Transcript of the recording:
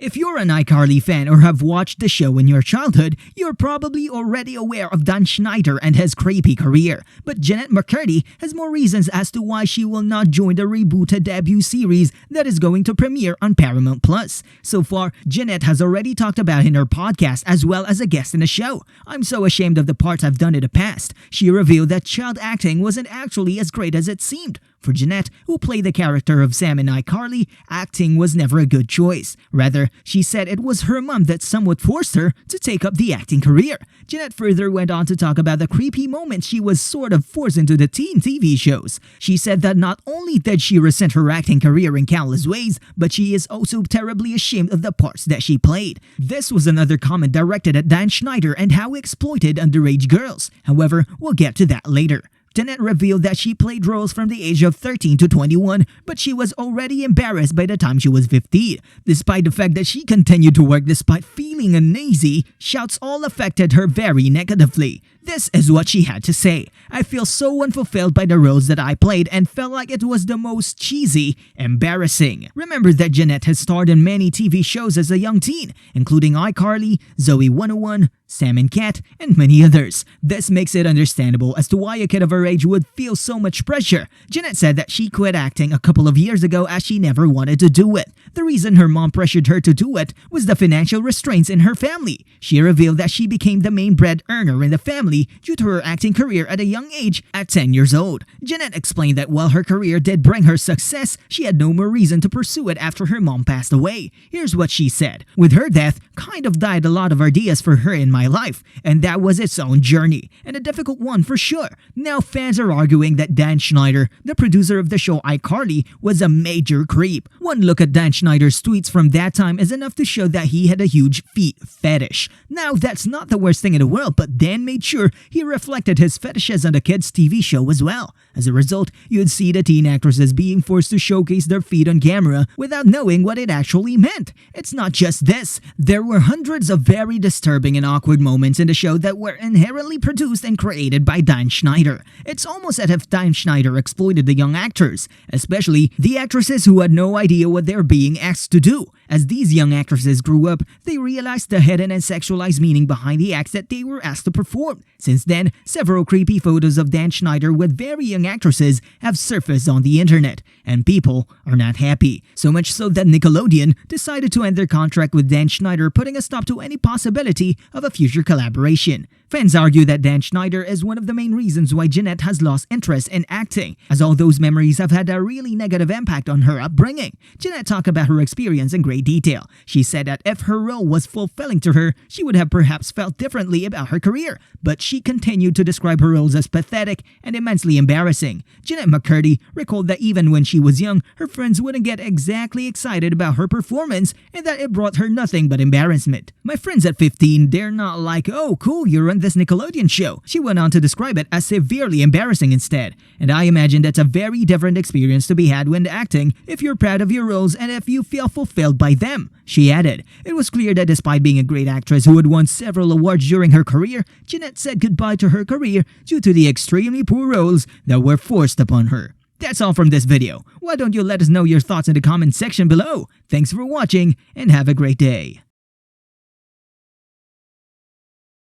If you're an Icarly fan or have watched the show in your childhood, you're probably already aware of Dan Schneider and his creepy career. But Jennette McCurdy has more reasons as to why she will not join the rebooted debut series that is going to premiere on Paramount+. So far, Jennette has already talked about it in her podcast as well as a guest in the show. "I'm so ashamed of the parts I've done in the past." She revealed that child acting wasn't actually as great as it seemed. For Jennette, who played the character of Sam in Icarly, acting was never a good choice. Rather, she said it was her mom that somewhat forced her to take up the acting career. Jennette further went on to talk about the creepy moments she was sort of forced into the teen TV shows. She said that not only did she resent her acting career in countless ways, but she is also terribly ashamed of the parts that she played. This was another comment directed at Dan Schneider and how he exploited underage girls. However, we'll get to that later. Jennette revealed that she played roles from the age of 13 to 21, but she was already embarrassed by the time she was 15. Despite the fact that she continued to work despite feeling uneasy, shouts all affected her very negatively. This is what she had to say. "I feel so unfulfilled by the roles that I played and felt like it was the most cheesy, embarrassing." Remember that Jennette has starred in many TV shows as a young teen, including iCarly, Zoe 101, Sam and Cat, and many others. This makes it understandable as to why a kid of her age would feel so much pressure. Jennette said that she quit acting a couple of years ago as she never wanted to do it. The reason her mom pressured her to do it was the financial restraints in her family. She revealed that she became the main bread earner in the family due to her acting career at a young age at 10 years old. Jennette explained that while her career did bring her success, she had no more reason to pursue it after her mom passed away. Here's what she said. "With her death, kind of died a lot of ideas for her in my life, and that was its own journey, and a difficult one for sure. Now fans are arguing that Dan Schneider, the producer of the show iCarly, was a major creep. One look at Dan Schneider's tweets from that time is enough to show that he had a huge feet fetish. Now that's not the worst thing in the world, but Dan made sure he reflected his fetishes on the kids' TV show as well. As a result, you'd see the teen actresses being forced to showcase their feet on camera without knowing what it actually meant. It's not just this. There were hundreds of very disturbing and awkward moments in the show that were inherently produced and created by Dan Schneider. It's almost as if Dan Schneider exploited the young actors, especially the actresses who had no idea what they were being asked to do. As these young actresses grew up, they realized the hidden and sexualized meaning behind the acts that they were asked to perform. Since then, several creepy photos of Dan Schneider with very young actresses have surfaced on the internet, and people are not happy. So much so that Nickelodeon decided to end their contract with Dan Schneider, putting a stop to any possibility of a future collaboration. Fans argue that Dan Schneider is one of the main reasons why Jennette has lost interest in acting, as all those memories have had a really negative impact on her upbringing. Jennette talked about her experience in great detail. She said that if her role was fulfilling to her, she would have perhaps felt differently about her career, but she continued to describe her roles as pathetic and immensely embarrassing. Jennette McCurdy recalled that even when she was young, her friends wouldn't get exactly excited about her performance and that it brought her nothing but embarrassment. "My friends at 15, they're not like, 'Oh, cool, you're on this Nickelodeon show.'" She went on to describe it as severely embarrassing instead. "And I imagine that's a very different experience to be had when acting if you're proud of your roles and if you feel fulfilled by them." She added, "It was clear that despite being a great actress who had won several awards during her career, Jennette said goodbye to her career due to the extremely poor roles that were forced upon her." That's all from this video. Why don't you let us know your thoughts in the comment section below? Thanks for watching and have a great day.